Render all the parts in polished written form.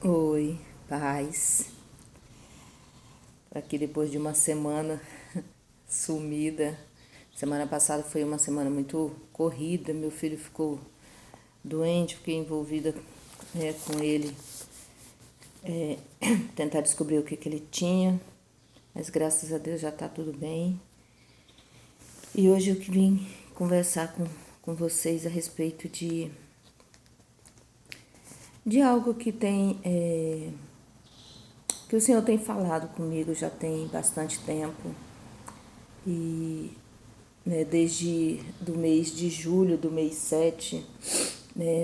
Oi, paz. Aqui depois de uma semana sumida. Semana passada foi uma semana muito corrida. Meu filho ficou doente, fiquei envolvida com ele, tentar descobrir o que ele tinha. Mas graças a Deus já tá tudo bem. E hoje eu vim conversar com vocês a respeito de algo que que o Senhor tem falado comigo já tem bastante tempo. E desde do mês de julho, do mês 7,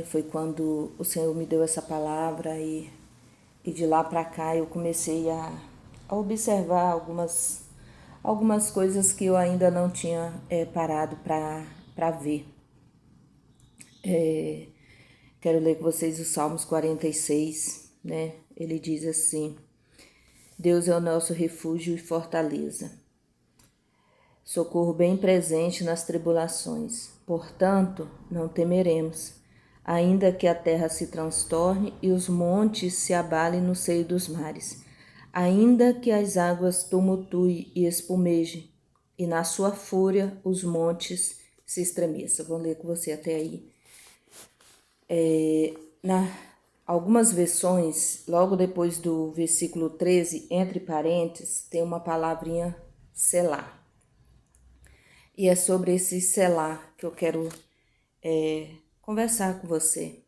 foi quando o Senhor me deu essa palavra e de lá para cá eu comecei a observar algumas coisas que eu ainda não tinha parado para ver. Quero ler com vocês o Salmos 46, né? Ele diz assim: Deus é o nosso refúgio e fortaleza, socorro bem presente nas tribulações. Portanto, não temeremos, ainda que a terra se transtorne e os montes se abalem no seio dos mares, ainda que as águas tumultuem e espumejem, e na sua fúria os montes se estremeçam. Vou ler com você até aí. Na algumas versões, logo depois do versículo 13, entre parênteses, tem uma palavrinha Selá. E é sobre esse selar que eu quero conversar com você,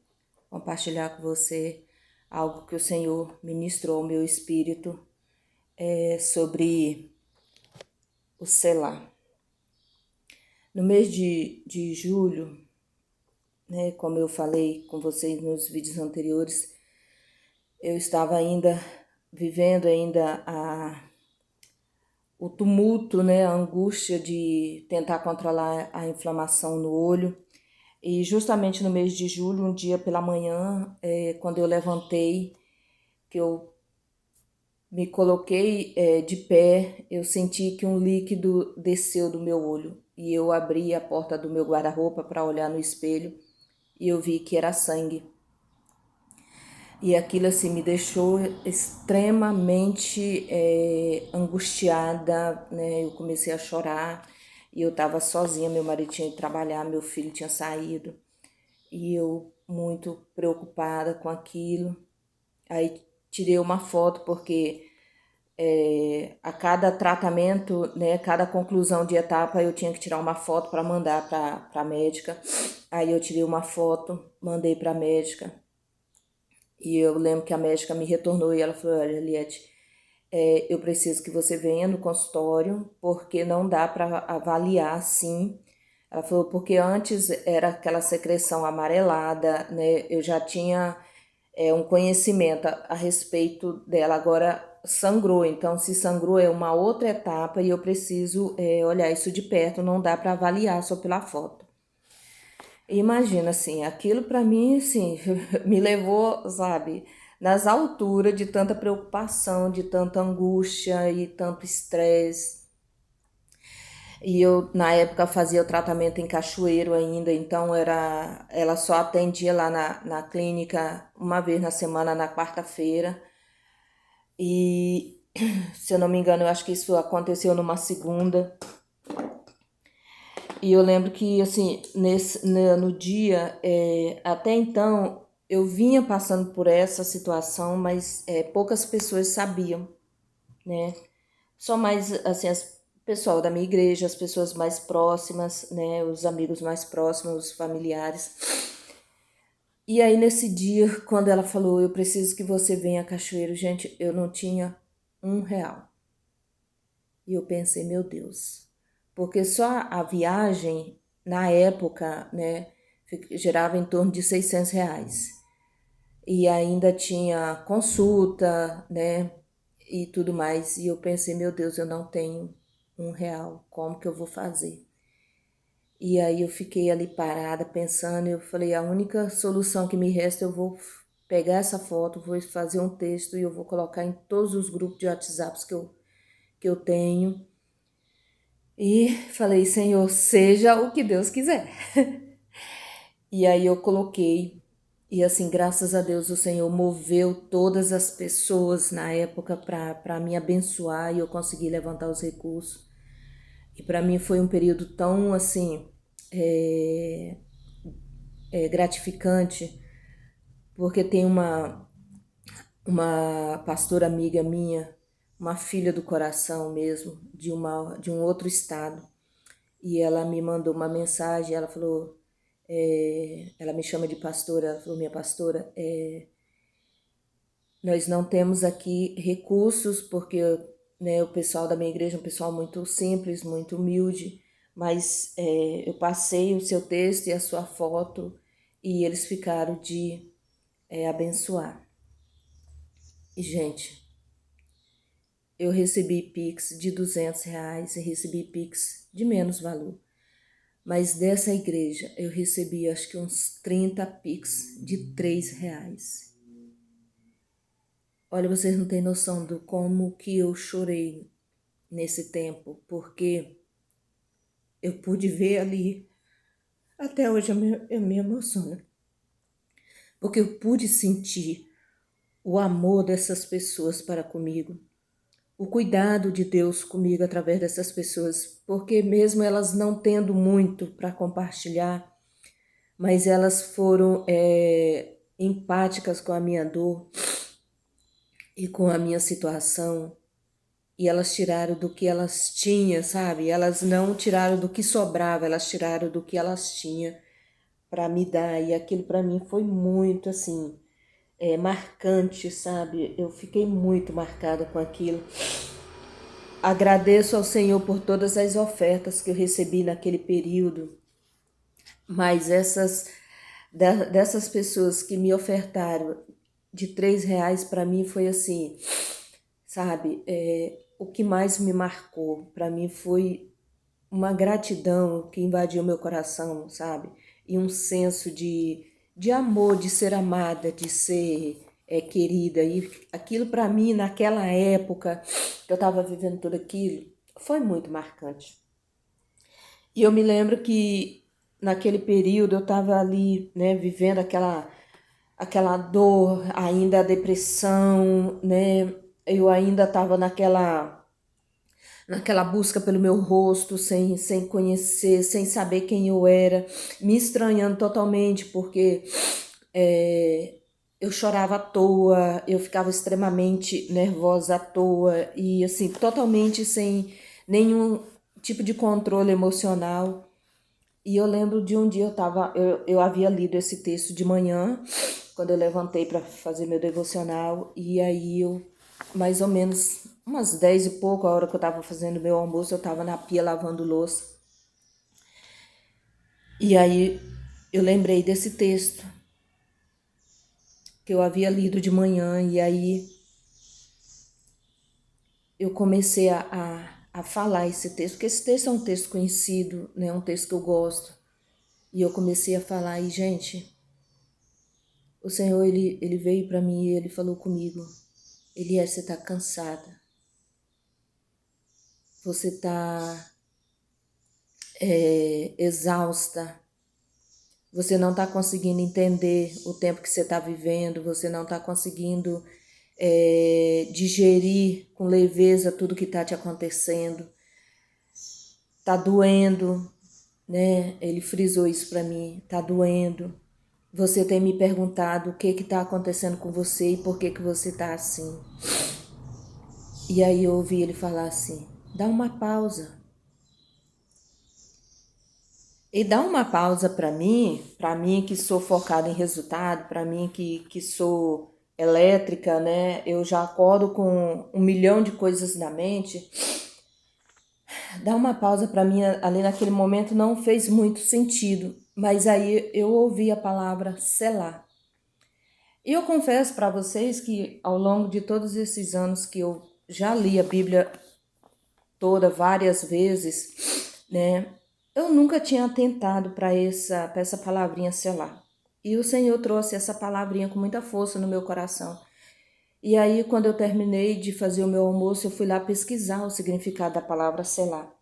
compartilhar com você algo que o Senhor ministrou ao meu espírito sobre o selar. No mês de julho, né, como eu falei com vocês nos vídeos anteriores, eu estava ainda vivendo o tumulto, né, a angústia de tentar controlar a inflamação no olho. E justamente no mês de julho, um dia pela manhã, quando eu levantei, que eu me coloquei de pé, eu senti que um líquido desceu do meu olho. E eu abri a porta do meu guarda-roupa para olhar no espelho e eu vi que era sangue. E aquilo assim me deixou extremamente angustiada, né? Eu comecei a chorar e eu estava sozinha, meu marido tinha ido trabalhar, meu filho tinha saído e eu muito preocupada com aquilo. Aí tirei uma foto porque a cada tratamento, né, cada conclusão de etapa eu tinha que tirar uma foto para mandar para a médica. Aí eu tirei uma foto, mandei para a médica. E eu lembro que a médica me retornou e ela falou: olha, Eliette, eu preciso que você venha no consultório, porque não dá para avaliar assim. Ela falou, porque antes era aquela secreção amarelada, né? Eu já tinha um conhecimento a respeito dela, agora sangrou. Então, se sangrou é uma outra etapa e eu preciso olhar isso de perto, não dá para avaliar só pela foto. Imagina, assim, aquilo para mim, assim, me levou, sabe, nas alturas de tanta preocupação, de tanta angústia e tanto estresse. E eu, na época, fazia o tratamento em Cachoeiro ainda, então ela só atendia lá na clínica uma vez na semana, na quarta-feira. E, se eu não me engano, eu acho que isso aconteceu numa segunda. E eu lembro que, assim, no dia, até então, eu vinha passando por essa situação, mas poucas pessoas sabiam, né? Só mais, assim, as pessoal da minha igreja, as pessoas mais próximas, né? Os amigos mais próximos, os familiares. E aí, nesse dia, quando ela falou, eu preciso que você venha a Cachoeiro, gente, eu não tinha R$ 1. E eu pensei, meu Deus, porque só a viagem, na época, né, gerava em torno de R$ 600. E ainda tinha consulta, né, e tudo mais. E eu pensei, meu Deus, eu não tenho R$ 1, como que eu vou fazer? E aí eu fiquei ali parada, pensando, e eu falei, a única solução que me resta, eu vou pegar essa foto, vou fazer um texto e eu vou colocar em todos os grupos de WhatsApp que eu tenho. E falei, Senhor, seja o que Deus quiser. E aí eu coloquei. E assim, graças a Deus, o Senhor moveu todas as pessoas na época para me abençoar e eu consegui levantar os recursos. E para mim foi um período tão assim gratificante, porque tem uma pastora amiga minha, uma filha do coração mesmo, de um outro estado, e ela me mandou uma mensagem, ela falou, ela me chama de pastora, ela falou, minha pastora, nós não temos aqui recursos, porque né, o pessoal da minha igreja é um pessoal muito simples, muito humilde, mas eu passei o seu texto e a sua foto e eles ficaram de abençoar. E, gente, eu recebi Pix de R$ 200 e recebi Pix de menos valor. Mas dessa igreja eu recebi acho que uns 30 Pix de R$ 3. Olha, vocês não têm noção do como que eu chorei nesse tempo, porque eu pude ver ali, até hoje eu me emociono, porque eu pude sentir o amor dessas pessoas para comigo, o cuidado de Deus comigo através dessas pessoas, porque mesmo elas não tendo muito para compartilhar, mas elas foram empáticas com a minha dor e com a minha situação, e elas tiraram do que elas tinham, sabe? Elas não tiraram do que sobrava, elas tiraram do que elas tinham para me dar, e aquilo para mim foi muito assim, marcante, sabe? Eu fiquei muito marcada com aquilo. Agradeço ao Senhor por todas as ofertas que eu recebi naquele período, mas dessas pessoas que me ofertaram de R$ 3 para mim foi assim, sabe? O que mais me marcou para mim foi uma gratidão que invadiu meu coração, sabe? E um senso de amor, de ser amada, de ser querida. E aquilo para mim, naquela época que eu estava vivendo tudo aquilo, foi muito marcante. E eu me lembro que naquele período eu estava ali, né, vivendo aquela dor, ainda a depressão, né? Eu ainda estava naquela busca pelo meu rosto, sem conhecer, sem saber quem eu era, me estranhando totalmente, porque eu chorava à toa, eu ficava extremamente nervosa à toa e assim, totalmente sem nenhum tipo de controle emocional. E eu lembro de um dia eu havia lido esse texto de manhã, quando eu levantei para fazer meu devocional, e aí eu, mais ou menos umas 10 e pouco, a hora que eu estava fazendo meu almoço, eu estava na pia lavando louça. E aí eu lembrei desse texto que eu havia lido de manhã, e aí eu comecei a falar esse texto, porque esse texto é um texto conhecido, né? Um texto que eu gosto. E eu comecei a falar, e gente, o Senhor, ele veio para mim e ele falou comigo, Eliel, você está cansada, você está exausta, você não está conseguindo entender o tempo que você está vivendo, você não está conseguindo digerir com leveza tudo que está te acontecendo, está doendo, né? Ele frisou isso para mim, está doendo. Você tem me perguntado o que está acontecendo com você e por que você está assim. E aí eu ouvi ele falar assim, dá uma pausa. E dá uma pausa para mim que sou focada em resultado, para mim que sou elétrica, né? Eu já acordo com 1 milhão de coisas na mente. Dar uma pausa para mim ali naquele momento não fez muito sentido, mas aí eu ouvi a palavra selar. E eu confesso para vocês que ao longo de todos esses anos que eu já li a Bíblia toda várias vezes, né? Eu nunca tinha atentado para essa palavrinha selar. E o Senhor trouxe essa palavrinha com muita força no meu coração. E aí, quando eu terminei de fazer o meu almoço, eu fui lá pesquisar o significado da palavra selar.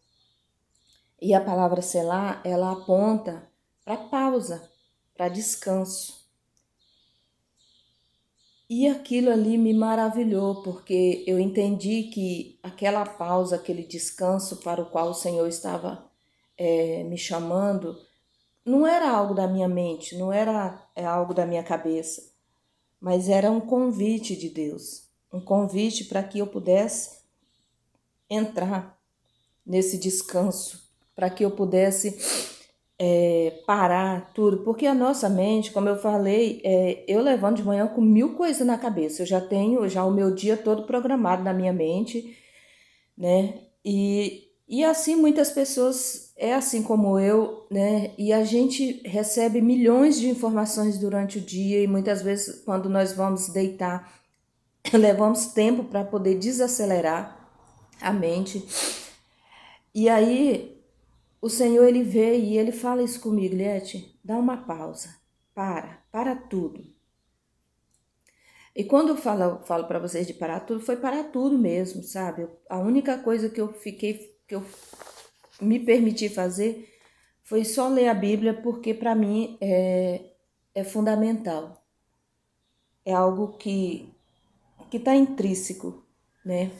E a palavra selar, ela aponta para pausa, para descanso. E aquilo ali me maravilhou, porque eu entendi que aquela pausa, aquele descanso para o qual o Senhor estava me chamando, não era algo da minha mente, não era algo da minha cabeça, mas era um convite de Deus, um convite para que eu pudesse entrar nesse descanso, para que eu pudesse parar tudo, porque a nossa mente, como eu falei, eu levanto de manhã com 1000 coisas na cabeça, eu já tenho já o meu dia todo programado na minha mente, né? E assim muitas pessoas é assim como eu, né? E a gente recebe milhões de informações durante o dia e muitas vezes quando nós vamos deitar, levamos tempo para poder desacelerar a mente. E aí o Senhor ele vê e ele fala isso comigo, Liette, dá uma pausa, para tudo. E quando eu falo para vocês de parar tudo, foi parar tudo mesmo, sabe? A única coisa que eu me permiti fazer foi só ler a Bíblia, porque para mim é fundamental. É algo que está intrínseco, né,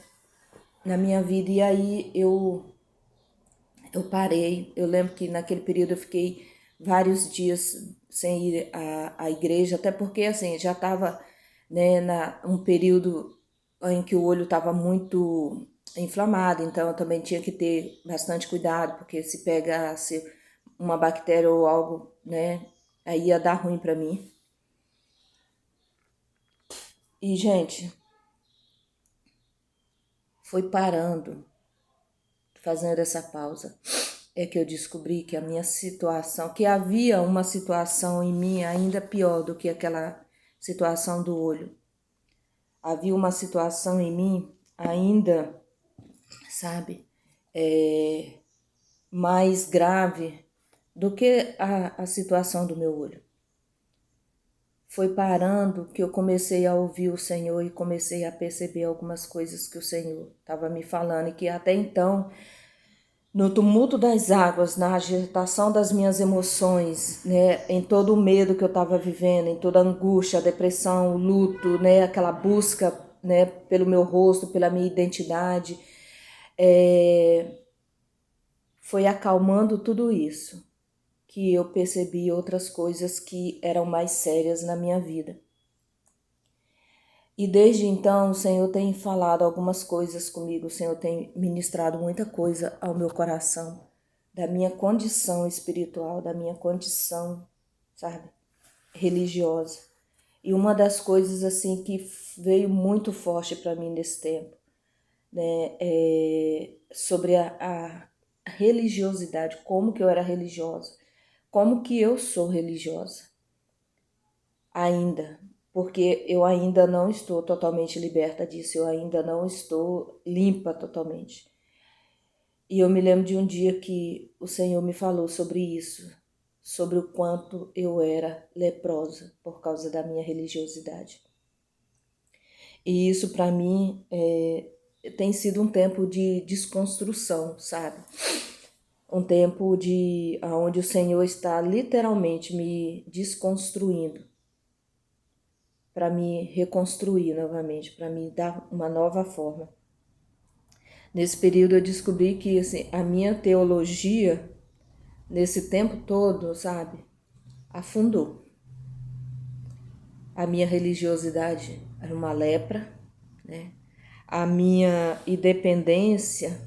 na minha vida. E aí eu parei. Eu lembro que naquele período eu fiquei vários dias sem ir à igreja, até porque assim já estava, né, um período em que o olho estava muito inflamado, então eu também tinha que ter bastante cuidado, porque se pegasse uma bactéria ou algo, né, aí ia dar ruim para mim. E gente, foi parando, fazendo essa pausa, é que eu descobri que a minha situação, que havia uma situação em mim ainda pior do que aquela situação do olho. Havia uma situação em mim ainda, sabe, mais grave do que a situação do meu olho. Foi parando que eu comecei a ouvir o Senhor e comecei a perceber algumas coisas que o Senhor estava me falando e que até então, no tumulto das águas, na agitação das minhas emoções, né, em todo o medo que eu estava vivendo, em toda a angústia, a depressão, o luto, né, aquela busca, né, pelo meu rosto, pela minha identidade, foi acalmando tudo isso, que eu percebi outras coisas que eram mais sérias na minha vida. E desde então o Senhor tem falado algumas coisas comigo, o Senhor tem ministrado muita coisa ao meu coração, da minha condição espiritual, da minha condição, sabe, religiosa. E uma das coisas assim que veio muito forte para mim nesse tempo, né, é sobre a religiosidade, como que eu era religiosa, como que eu sou religiosa ainda, porque eu ainda não estou totalmente liberta disso, eu ainda não estou limpa totalmente. E eu me lembro de um dia que o Senhor me falou sobre isso, sobre o quanto eu era leprosa por causa da minha religiosidade. E isso para mim tem sido um tempo de desconstrução, sabe? Um tempo de onde o Senhor está literalmente me desconstruindo para me reconstruir novamente, para me dar uma nova forma. Nesse período eu descobri que assim, a minha teologia, nesse tempo todo, sabe, afundou. A minha religiosidade era uma lepra, né? A minha independência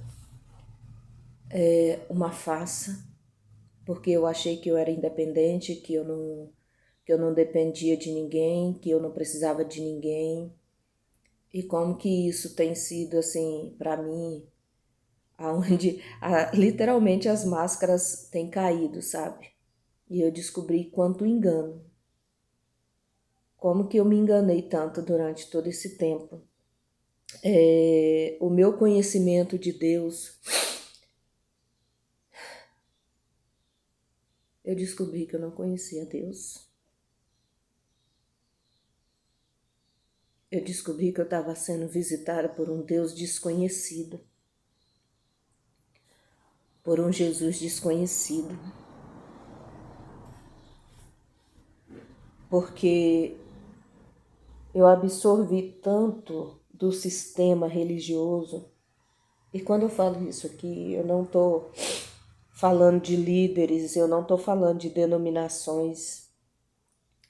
é uma farsa, porque eu achei que eu era independente, que eu não dependia de ninguém, que eu não precisava de ninguém. E como que isso tem sido assim para mim, aonde literalmente as máscaras têm caído, sabe? E eu descobri quanto engano. Como que eu me enganei tanto durante todo esse tempo. O meu conhecimento de Deus, eu descobri que eu não conhecia Deus. Eu descobri que eu estava sendo visitada por um Deus desconhecido, por um Jesus desconhecido. Porque Eu absorvi tanto do sistema religioso, e quando eu falo isso aqui, eu não estou falando de líderes, eu não estou falando de denominações,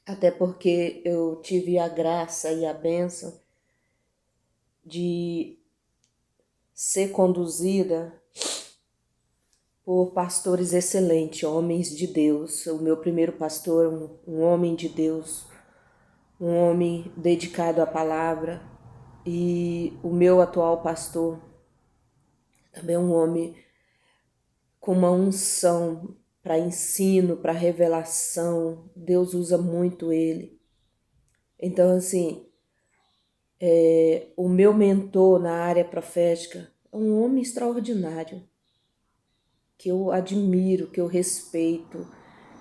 até porque eu tive a graça e a bênção de ser conduzida por pastores excelentes, homens de Deus. O meu primeiro pastor, um homem de Deus, um homem dedicado à palavra, e o meu atual pastor também é um homem com uma unção para ensino, para revelação. Deus usa muito ele. Então, assim, o meu mentor na área profética é um homem extraordinário, que eu admiro, que eu respeito,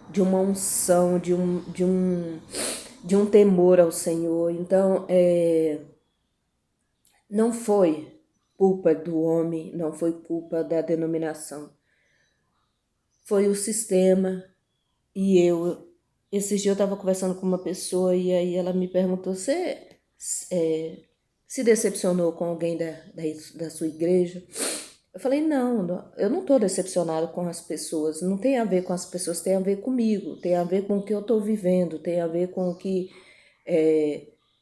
de uma unção, de um temor ao Senhor. Então, não foi culpa do homem, não foi culpa da denominação. Foi o sistema e eu. Esses dias eu estava conversando com uma pessoa e aí ela me perguntou: você se decepcionou com alguém da sua igreja? Eu falei: não, eu não estou decepcionado com as pessoas, não tem a ver com as pessoas, tem a ver comigo, tem a ver com o que eu estou vivendo, tem a ver com o que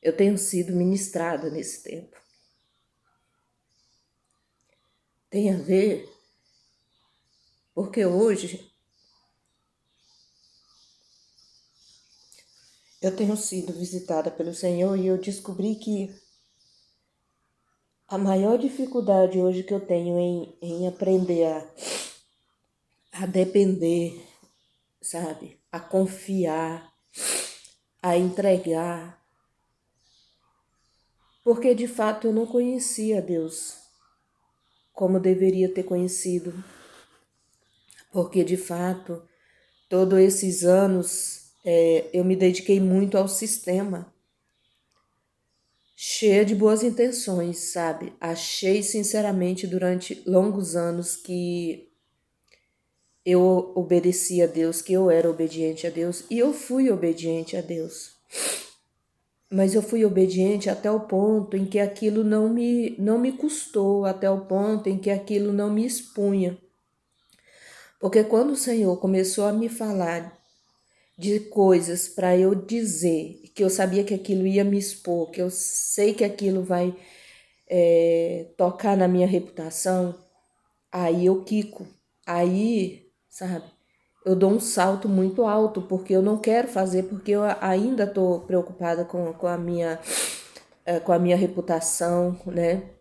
eu tenho sido ministrada nesse tempo. Tem a ver porque hoje eu tenho sido visitada pelo Senhor e eu descobri que a maior dificuldade hoje que eu tenho em aprender a depender, sabe? A confiar, a entregar, porque de fato eu não conhecia Deus como deveria ter conhecido, porque de fato todos esses anos eu me dediquei muito ao sistema, cheia de boas intenções, sabe? Achei sinceramente durante longos anos que eu obedecia a Deus, que eu era obediente a Deus, e eu fui obediente a Deus. Mas eu fui obediente até o ponto em que aquilo não me custou, até o ponto em que aquilo não me expunha. Porque quando o Senhor começou a me falar de coisas para eu dizer, que eu sabia que aquilo ia me expor, que eu sei que aquilo vai tocar na minha reputação, aí eu quico. Aí, sabe, eu dou um salto muito alto, porque eu não quero fazer, porque eu ainda estou preocupada com a minha reputação, né?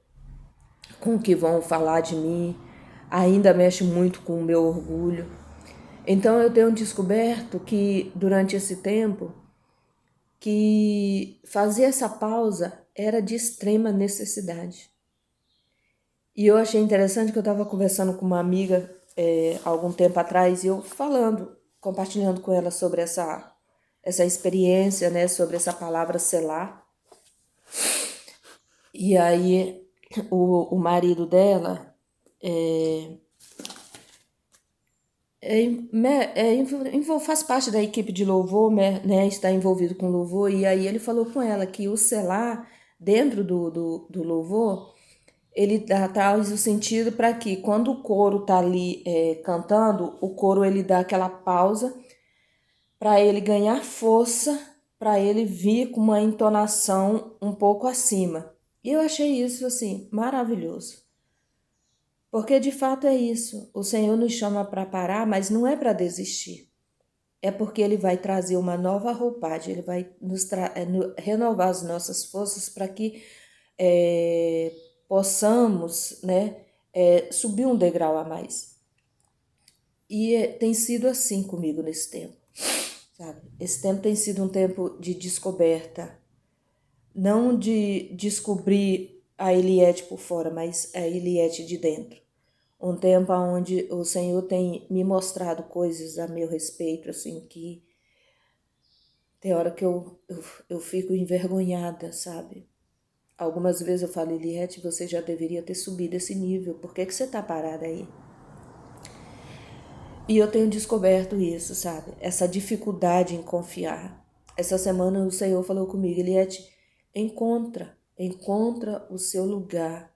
Com o que vão falar de mim. Ainda mexe muito com o meu orgulho. Então eu tenho descoberto que durante esse tempo que fazer essa pausa era de extrema necessidade. E eu achei interessante que eu estava conversando com uma amiga algum tempo atrás e eu falando, compartilhando com ela sobre essa experiência, né, sobre essa palavra selar. E aí o marido dela faz parte da equipe de louvor, né, está envolvido com louvor, e aí ele falou com ela que o selar dentro do louvor, ele traz o sentido para que quando o coro está ali cantando, o coro ele dá aquela pausa para ele ganhar força, para ele vir com uma entonação um pouco acima. E eu achei isso assim maravilhoso. Porque de fato é isso. O Senhor nos chama para parar, mas não é para desistir. É porque Ele vai trazer uma nova roupagem, Ele vai renovar as nossas forças para que possamos, né, subir um degrau a mais. E tem sido assim comigo nesse tempo, sabe? Esse tempo tem sido um tempo de descoberta, não de descobrir a Eliette por fora, mas a Eliette de dentro. Um tempo onde o Senhor tem me mostrado coisas a meu respeito, assim, que tem hora que eu fico envergonhada, sabe? Algumas vezes eu falo: Eliette, você já deveria ter subido esse nível, por que você tá parada aí? E eu tenho descoberto isso, sabe? Essa dificuldade em confiar. Essa semana o Senhor falou comigo: Eliette, encontra o seu lugar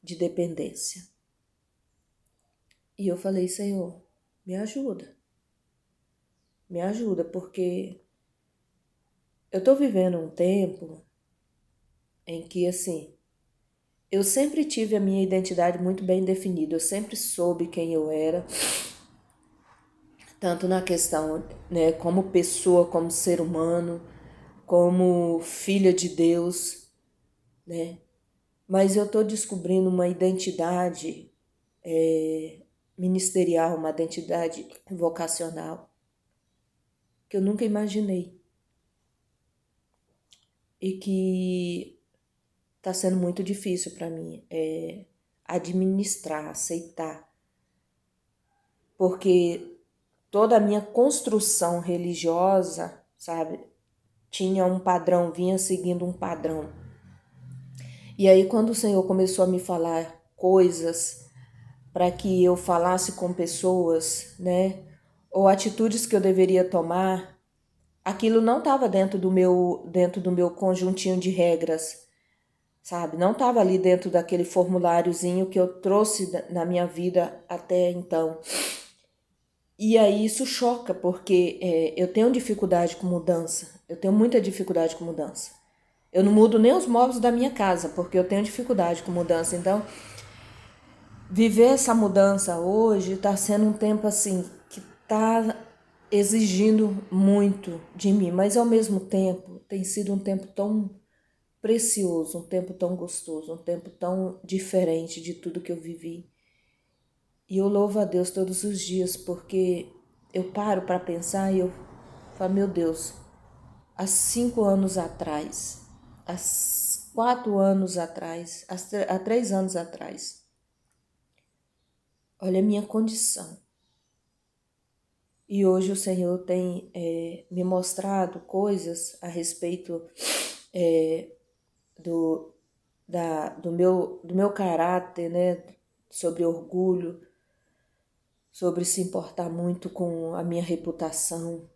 de dependência. E eu falei, Senhor, me ajuda, porque eu tô vivendo um tempo em que, assim, eu sempre tive a minha identidade muito bem definida, eu sempre soube quem eu era, tanto na questão, né, como pessoa, como ser humano, como filha de Deus, né? Mas eu estou descobrindo uma identidade ministerial, uma identidade vocacional que eu nunca imaginei e que está sendo muito difícil para mim administrar, aceitar, porque toda a minha construção religiosa, sabe, tinha um padrão, vinha seguindo um padrão. E aí quando o Senhor começou a me falar coisas para que eu falasse com pessoas, né, ou atitudes que eu deveria tomar, aquilo não estava dentro do meu conjuntinho de regras, sabe? Não estava ali dentro daquele formuláriozinho que eu trouxe na minha vida até então. E aí isso choca, porque eu tenho dificuldade com mudança. Eu tenho muita dificuldade com mudança. Eu não mudo nem os móveis da minha casa, porque eu tenho dificuldade com mudança. Então, viver essa mudança hoje está sendo um tempo assim que está exigindo muito de mim, mas ao mesmo tempo tem sido um tempo tão precioso, um tempo tão gostoso, um tempo tão diferente de tudo que eu vivi. E eu louvo a Deus todos os dias, porque eu paro para pensar e eu falo, meu Deus, há 5 anos atrás, há 4 anos atrás, há 3 anos atrás, olha a minha condição. E hoje o Senhor tem me mostrado coisas a respeito do meu caráter, né? Sobre orgulho, sobre se importar muito com a minha reputação,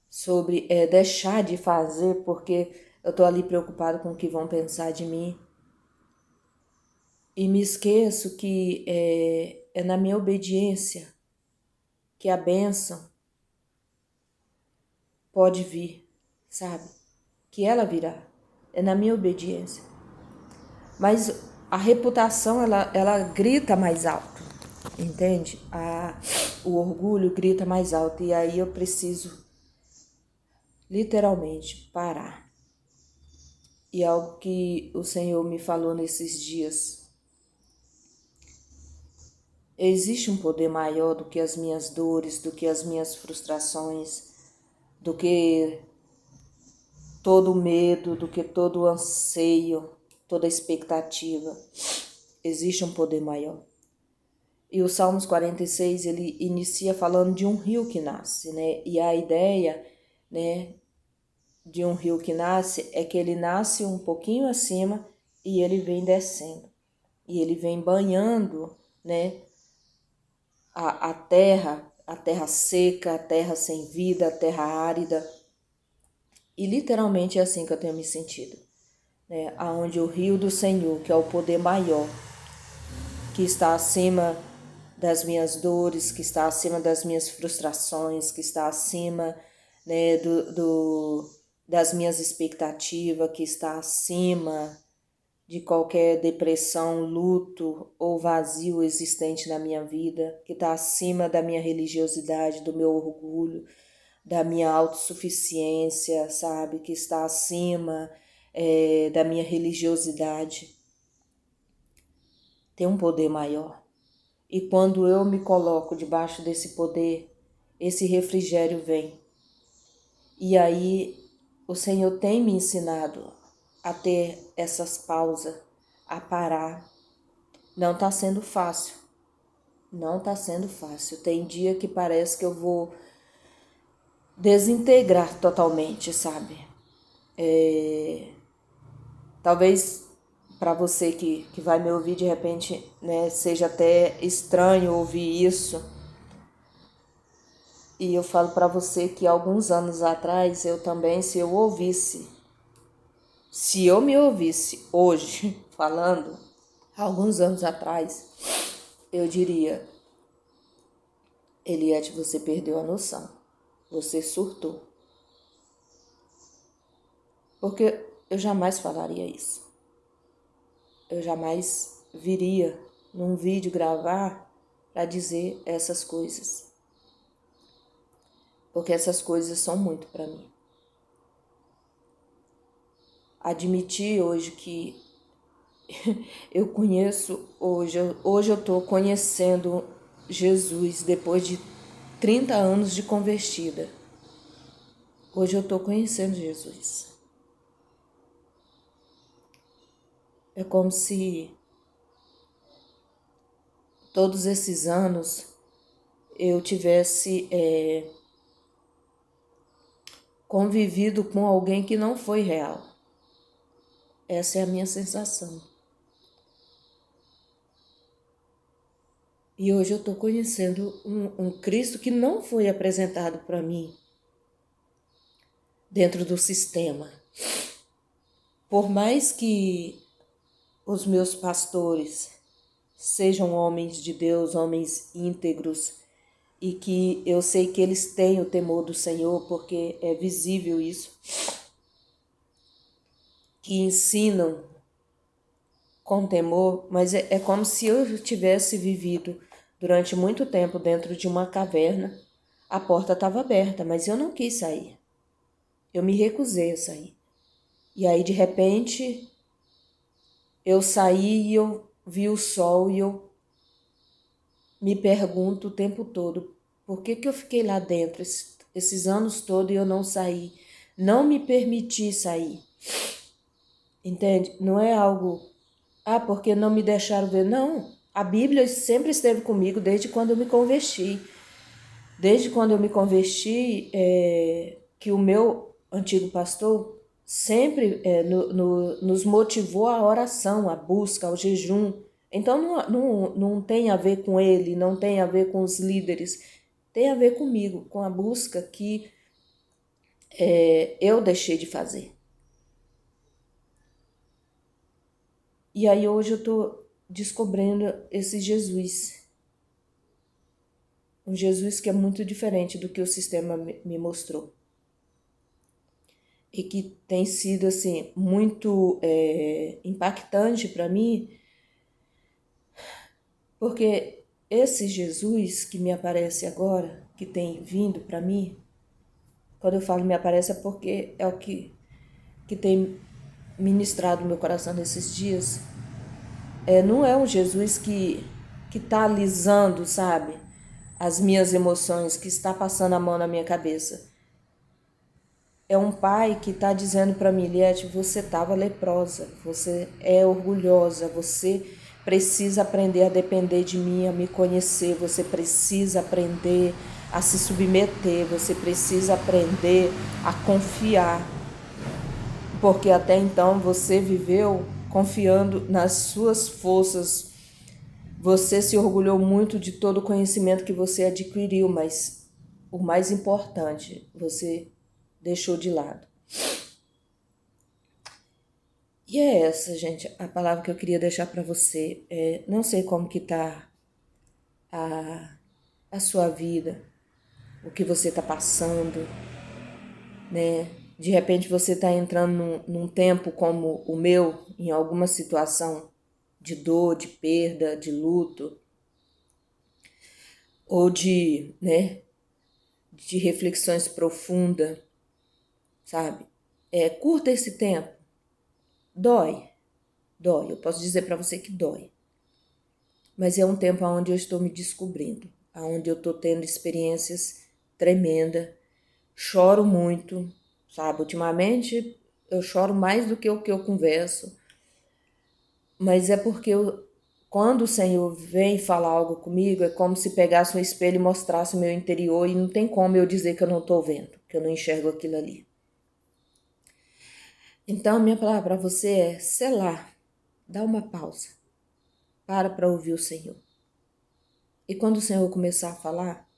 sobre deixar de fazer porque eu estou ali preocupado com o que vão pensar de mim. E me esqueço que é na minha obediência que a bênção pode vir, sabe? Que ela virá. É na minha obediência. Mas a reputação, ela grita mais alto, entende? O orgulho grita mais alto. E aí eu preciso, literalmente, parar. E algo que o Senhor me falou nesses dias. Existe um poder maior do que as minhas dores, do que as minhas frustrações, do que todo o medo, do que todo o anseio, toda a expectativa. Existe um poder maior. E o Salmos 46, ele inicia falando de um rio que nasce, né? E a ideia, né, de um rio que nasce é que ele nasce um pouquinho acima e ele vem descendo. E ele vem banhando, né, a terra seca, a terra sem vida, a terra árida. E literalmente é assim que eu tenho me sentido, né? Aonde o rio do Senhor, que é o poder maior, que está acima das minhas dores, que está acima das minhas frustrações, que está acima, né, das minhas expectativas, que está acima de qualquer depressão, luto ou vazio existente na minha vida, que está acima da minha religiosidade, do meu orgulho, da minha autossuficiência, sabe? Que está acima da minha religiosidade. Tem um poder maior. E quando eu me coloco debaixo desse poder, esse refrigério vem. E aí o Senhor tem me ensinado a ter essas pausas, a parar. Não está sendo fácil. Não está sendo fácil. Tem dia que parece que eu vou desintegrar totalmente, sabe? Talvez para você que vai me ouvir de repente, né, seja até estranho ouvir isso. E eu falo para você que alguns anos atrás eu também, se eu ouvisse Se eu me ouvisse hoje falando, alguns anos atrás, eu diria: Eliette, você perdeu a noção. Você surtou. Porque eu jamais falaria isso. Eu jamais viria num vídeo gravar para dizer essas coisas. Porque essas coisas são muito para mim. Admitir hoje que eu conheço hoje eu estou conhecendo Jesus depois de 30 anos de convertida. Hoje eu estou conhecendo Jesus. É como se todos esses anos eu tivesse convivido com alguém que não foi real. Essa é a minha sensação. E hoje eu estou conhecendo um Cristo que não foi apresentado para mim dentro do sistema. Por mais que os meus pastores sejam homens de Deus, homens íntegros, e que eu sei que eles têm o temor do Senhor, porque é visível isso, que ensinam com temor, mas é como se eu tivesse vivido durante muito tempo dentro de uma caverna. A porta estava aberta, mas eu não quis sair. Eu me recusei a sair. E aí, de repente, eu saí e eu vi o sol e eu me pergunto o tempo todo, por que eu fiquei lá dentro esses anos todos e eu não saí? Não me permiti sair. Entende? Não é algo, porque não me deixaram ver. Não, a Bíblia sempre esteve comigo desde quando eu me converti. Desde quando eu me converti, que o meu antigo pastor sempre nos motivou à oração, à busca, ao jejum. Então não tem a ver com ele, não tem a ver com os líderes, tem a ver comigo, com a busca que eu deixei de fazer. E aí hoje eu estou descobrindo esse Jesus. Um Jesus que é muito diferente do que o sistema me mostrou. E que tem sido assim muito impactante para mim, porque esse Jesus que me aparece agora, que tem vindo para mim, quando eu falo me aparece é porque é o que tem ministrado no meu coração nesses dias. Não é um Jesus que está alisando, sabe, as minhas emoções, que está passando a mão na minha cabeça. É um pai que está dizendo para mim: Eliette, você estava leprosa, você é orgulhosa, você precisa aprender a depender de mim, a me conhecer, você precisa aprender a se submeter, você precisa aprender a confiar, porque até então você viveu confiando nas suas forças, você se orgulhou muito de todo o conhecimento que você adquiriu, mas o mais importante, você deixou de lado. E é essa, gente, a palavra que eu queria deixar para você. Não sei como que tá a sua vida, o que você tá passando, né? De repente você tá entrando num tempo como o meu, em alguma situação de dor, de perda, de luto, ou de reflexões profundas, sabe? Curta esse tempo. Dói, dói. Eu posso dizer para você que dói. Mas é um tempo onde eu estou me descobrindo, onde eu estou tendo experiências tremendas, choro muito, sabe? Ultimamente eu choro mais do que o que eu converso, mas é porque quando o Senhor vem falar algo comigo, é como se pegasse um espelho e mostrasse o meu interior, e não tem como eu dizer que eu não estou vendo, que eu não enxergo aquilo ali. Então, minha palavra para você é selar, dá uma pausa, para ouvir o Senhor. E quando o Senhor começar a falar,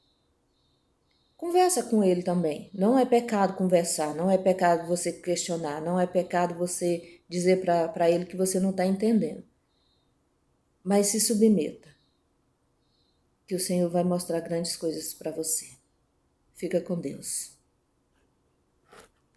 conversa com ele também. Não é pecado conversar, não é pecado você questionar, não é pecado você dizer para ele que você não está entendendo. Mas se submeta, que o Senhor vai mostrar grandes coisas para você. Fica com Deus.